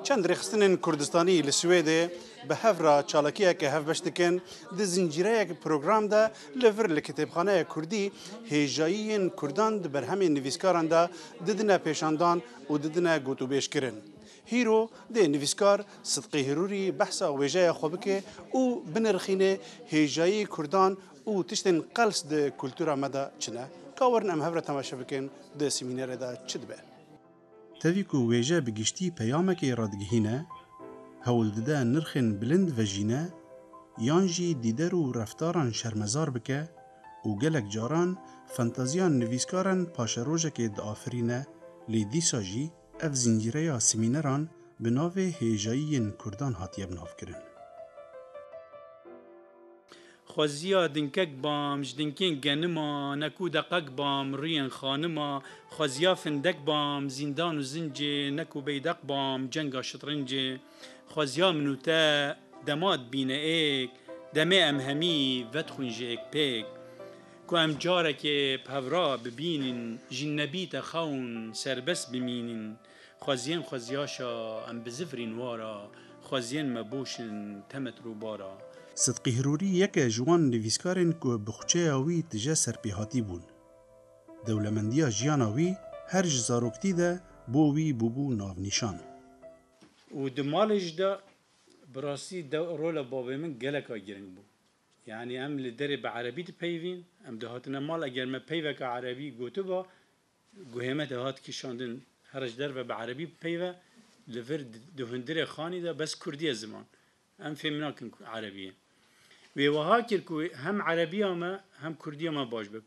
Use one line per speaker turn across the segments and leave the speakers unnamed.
چند رخصتن کردستانی لسوید به هفرا چالکیه که هف بشتکن ده زنجیره یک پروگرام ده لور لکتابخانه کردی هجایین کردان ده برهمی نویسکاران ده ددنه پیشاندان و ددنه گوتو بیش کرن. هیرو ده نویسکار صدقی هروری بحثا ویجای خوبکه او بنرخینه هجایی کردان او تشتن قلس ده کلتورا مدا چنه کاورن ام هفرا تماشا بکن ده سمینار ده چد به. تاویکو ویجا بگشتی پیامک رادگهینه هول دده نرخن بلند و جینه یانجی دیدر و رفتاران شرمزار بکه و گلک جاران فانتازیان نویسکاران پاشروژه که دافرینه لی دیسا جی اف زنجیره یا سمینران به ناو هیجایی کردان هاتیه بناف کرن.
خوزیا دنکک بام جدنکین گنما نکو دقق بام رین خانما خوزیا فندک بام زندان و زنج نکو بیدق بام جنگا شطرنج خوزیا منوتا دماد بینه ایک دمه ام همی ودخونج ایک پیک کو ام جاره که پورا ببینین جنبیت خون سربس بمینین خوزیاشا ام بزفرین وارا خوزین مبوشن تمت رو بارا.
صدقی هروری یک جوان نویسکارن که بخچه آوی تجا سرپیهاتی بون. دولمندیا جیان آوی هر جزاروکتی ده بووی بوبو ناو نشان.
و دمالش ده براسي رول بابا من جلك أجرين بو يعني أم لدري بعربي تبيفين أم دهاتنا مال أجر ما بيفا كعربي جوتبا جهمة دهات كيشاندن هرج درب بعربي بيفا لفرد دهندري خاني ده بس كردية زمان أم في مناكن عربية وهاكر كو هم عربية ما هم كردية ما باش بك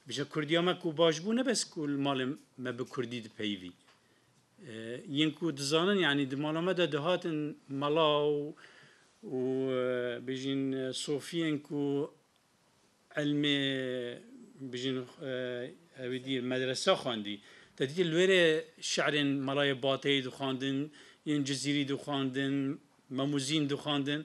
بيش كردية ما كو باش بو نبس كل مال ما بكردي تبيفي ينكو دزانن يعني دمالا مدى دهاتن ملاو و بيجين صوفيين كو علم بيجين هودي مدرسة خاندي تدي الوري شعر ملاي باطي دو خاندن ين جزيري دو خاندن ماموزين دو خاندن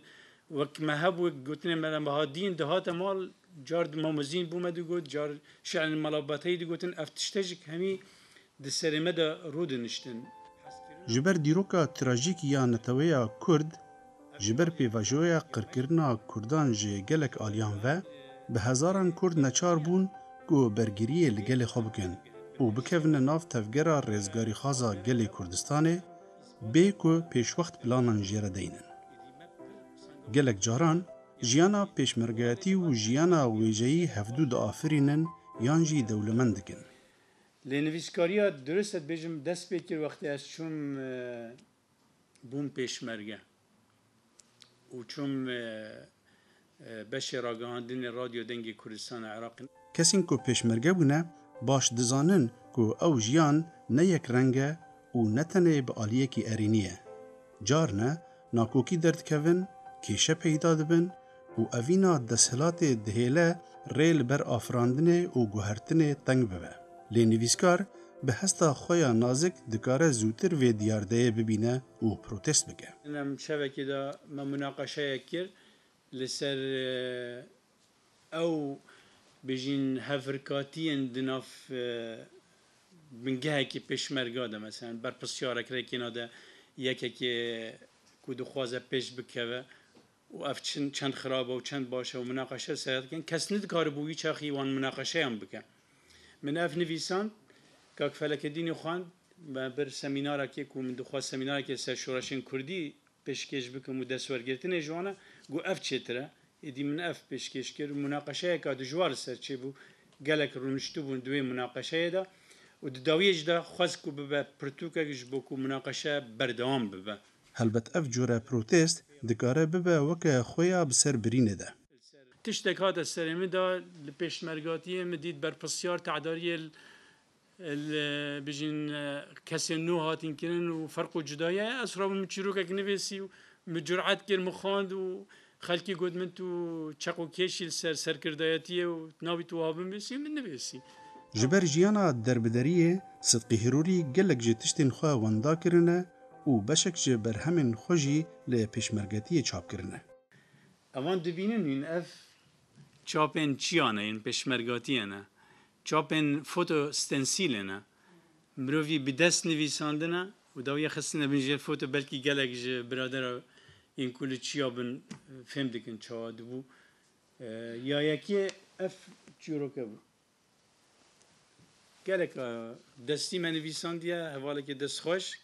وك مهب قلتنا ملا مهادين دهات مال جار ماموزين بومدو قلت جار شعر ملا باطي دو قلتن افتشتجك همي دسر مدى رودنشتن
جبر دیروکا تراژیک یا نتویا کرد جبر پیواژویا قرکرنا کردان جه گلک آلیان و به هزاران کرد نچار بون گو برگیری لگل خوبکن او بکفن ناف تفگرا رزگاری خازا گل کردستانه بی کو پیش وقت پلانان جیره دینن. گلک جاران جیانا پیشمرگاتی و جیانا ویجهی هفدود آفرینن یانجی دولمندکن.
لنویسکاریا درست بیشم دست بکر وقتی از چون بوم پیشمرگه و چون بشه راگهاندن رادیو دنگ کردستان عراق
کسین کو پیشمرگه بونه باش دزانن کو او جیان نه یک رنگه و نتنه به آلیه کی ارینیه جار نه ناکوکی درد کون کیشه پیدا دبن و اوینا دسهلات دهیله ریل بر آفراندنه و گوهرتنه تنگ ببه لنویسکار به هستا خویا نازک دکاره زودتر و دیارده ببینه و پروتست بگه.
نم شبکه دا ما مناقشه کرد لسر او بجین هفرکاتین دناف بنگه که پیشمرگا ده مثلا بر پسیاره کرده که ده یکی که کدو خوازه پیش بکه و اف چند خرابه و چند باشه و مناقشه سرد کن کس ندکار بویی چاخی وان مناقشه هم بکن. من اف نویسان که فلک دینی خوان و بر سمیناره که من دخواه سمیناره که سر شورشین کردی پیشکش بکم و دستور گرفتن جوانه گو اف چطوره ایدی من اف پیشکش کرد مناقشه که دجوار سر چه بو گلک رونشتو بون دوی مناقشه ده و داویج ده خواست که ببه پرتوکش بکو مناقشه بردام ببه.
هلبت اف جوره پروتست دکاره ببه وکه خویا بسر برینه ده.
تشتك هذا السلام ده البيشمرجاتية مديد برفسيار تعداري بيجين كسنو هاتين كنن وفرقوا جدايا أسراب من شروكك نفسي ومجرعات كير مخاند وخلكي قد من تو تشقو كيشي سر كرداياتية وناوي توابن بسي من نفسي
جبر جيانا دربداريه صدقي هروري قلق جي تشتين خواه واندا كرنه و بشك جي برهمن خوجي لبيشمرجاتية چاب كرنه
اوان دبینن این اف چاپن چیانه این پشمرگاتی نه چاپن فوتو استنسیل نه مروی بدست نویساندنه و وداوية خصنا بنجي الفوتو بلكي قالك برادر این کل چیا بن فهم دکن چه دبو یا یکی اف چیرو که بود گله که دستی من نویسندیه حواله که دست خوش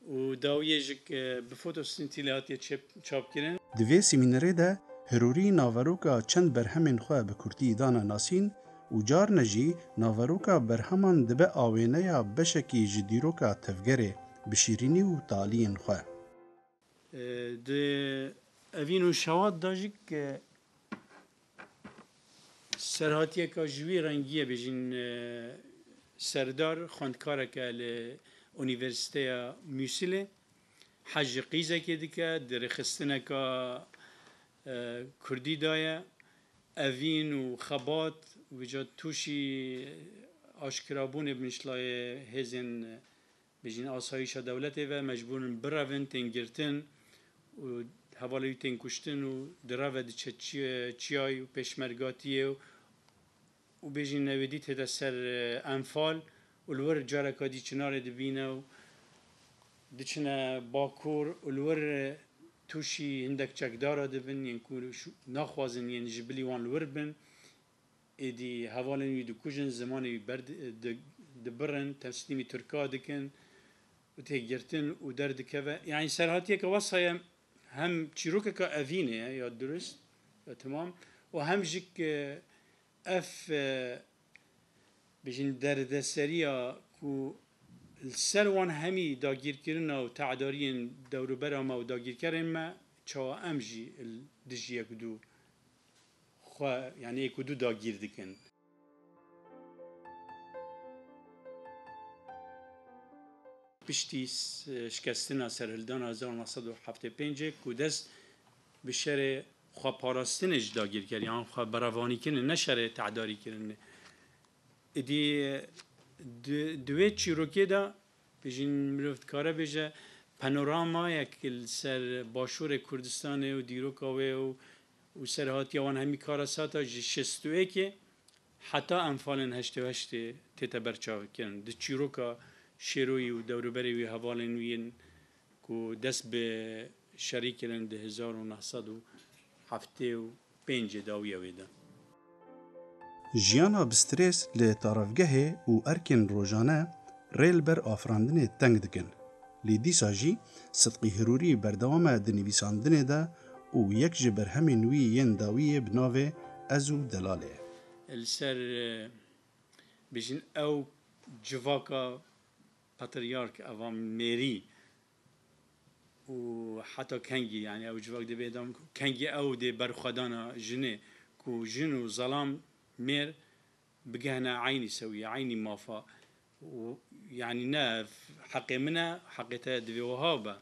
و داویه جک به فوتو سنتیلاتی چاپ کردن
دوی سیمینره ده هروری ناوروکا چند برهمین خواه به کردی دانا ناسین و جار نجی ناوروکا برهمان دبه آوینه یا بشکی جدیروکا تفگره بشیرینی و تالین خواه
ده اوین و شواد داجی که سرهاتیه که جوی رنگیه بجین سردار خواندکاره که لونیورسیته موسیله حج قیزه که دیگه در خستنه که کردی دایه اوین و خبات و جا توشی آشکرابون بنشلای هزین بجین آسایش دولته و مجبورن براون تنگرتن و حوالی تنکشتن و دراوه دی چیای و پشمرگاتیه و بجین نویدی تدا سر انفال و الور جارکا دی چنار دبینه و دیچنه باکور و الور توشی هندک چکدارا دبن ین کور نخوازن ین جبلی وان الور بن ایدی حوالی وی دکوژن زمانی برد دبرن تسلیمی ترکا دکن و تهگرتن و درد که یعنی سرهاتیه که وصایم هم چیروکه که اوینه یا درست یا تمام و هم جک اف بجین درد سریا کو السروان همی داگیر کردن و تعدارین دور برام و داگیر کردن ما چوا امجی دجیه کدو خوا یعنی کدو داگیر دکن پشتی شکستن سرهلدان 1975 که دست به شر خواه پاراستنش داگیر کرد یعنی خواه براوانی کنه نه شر تعداری کرنه ایدی دوی چیروکی دا بجین مروفت کاره بجه پانوراما یک سر باشور کردستان و دیروکاوه و سرهاتی وان همی کاراساتا شستوه که حتی انفالن هشته هشته تیتا برچاو کرن ده چیروکا شیروی و دوروبری وی حوالن وین که دست به شریکن ده 1975 داویه ویده
جیانا بسترس لی طرفگه و ارکن روزانه ریل بر آفراندن تنگ دکن. لی دیسا جی صدقی هروری بردوام دنویساندن ده و یک جبر همین وی ین داویه بناوه ازو دلاله.
السر بجن او جواکا پاتریارک اوام میری و حتی کنگی یعنی او جواک ده بیدام کنگی او ده برخدانا جنه کو جن و ظلام مير بقهنا عيني سوية عيني مافا يعني نا حقي منها حقيتها دفي وهابة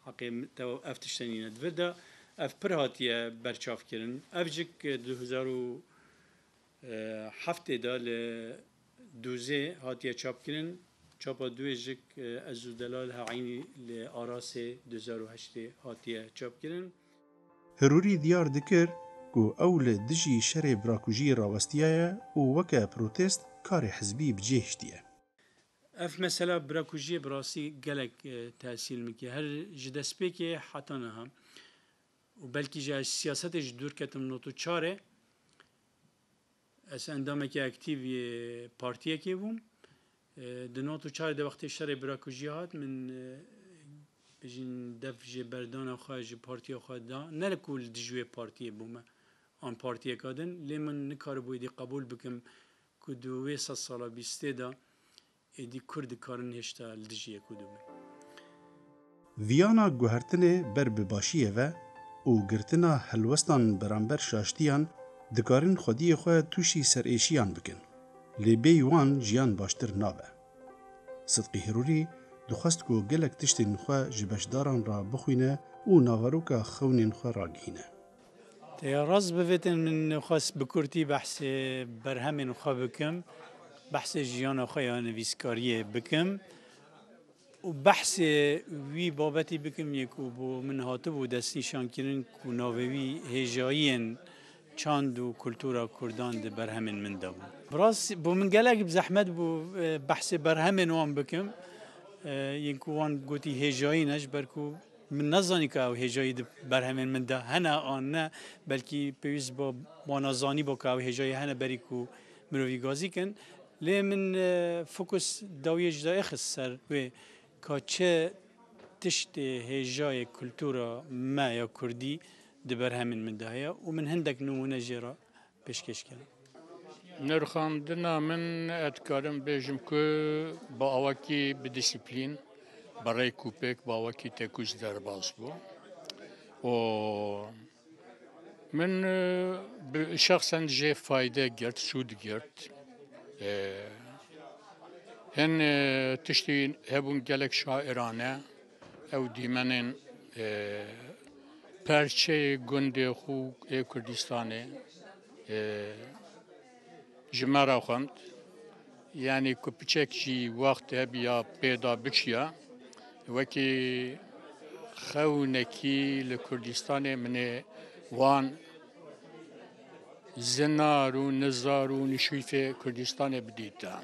حقي تو افتشتنين دفدا اف برهاتيا برشاف كرن افجك 2007 دا لدوزي هاتيا چاپ كرن چاپا دوجك ازو دلالها عيني لآراسي 2008 هاتيا چاپ كرن
هروري ديار دكر کو اول دجی شر براکوژی راوستیه و وکه پروتست کار حزبی بجهشتیه.
اف مثلا براکوژی براسی گلک تحصیل میکنه هر جدسپی که حتی نه هم و بلکه جا سیاستش دور کتم نوتو چاره از اندامه که اکتیوی پارتیه که بوم ده نوتو چاره ده وقتی شر براکوژی هات من بجین دف جه بردان خواهج پارتی خواهد دا نرکول دجوی پارتیه بومه آن پارتیه کادن لیمن نکار بویدی قبول بکم که دوی 100 سالا بیسته دا ایدی کرد کارن هشتا لدجیه کدومه
ویانا گوهرتنه بر بباشیه و گرتنا هلوستان برانبر شاشتیان دکارن خودی خواه توشی سر ایشیان بکن. لی بیوان جیان باشتر نابه. صدقی هروری دخواست که گلک تشتین خواه جبشداران را بخوینه و ناوروکا خونین خواه را گهینه.
راز بفتن من خواست بکرتی بحث برهمین خواه بکم بحث جیان خواه یا نویسکاریه بکم و بحث وی بابتی بکم یکو بو من هاتو بو دستیشان کرن که ناوی هجایین چاند و کلتورا کردان ده برهمین من دابو براس بو من گلک بزحمت بو بحث برهمین وان بکم ينكوان قوتي هجاي نجبركو من نزاني كاو هجاي برهمن من ده هنا آن بلكي بيوز با نزاني با كاو هجاي هنا بريكو مروي غازي كن لي من فوكس داويج دا اخس سر و كاچه تشت هجاي كولتورا ما يا كردي دبرهمن من دهيا ومن هندك نمونه جرا بشكش كده
نرخاندنا من اتکارم بیجم که با آوکی به دیسیپلین برای کوپک با آوکی تکوش در باز بو و من شخصا جه فایده گرد شود گرد هن تشتی هبون گلک شاعرانه او دیمنن پرچه گنده خو کردستانه جمارا خوند یعنی کپچک جی وقت بیا پیدا بچیا وکی خونکی لکردستان من وان زنار و نزار و نشیف کردستان بدیتا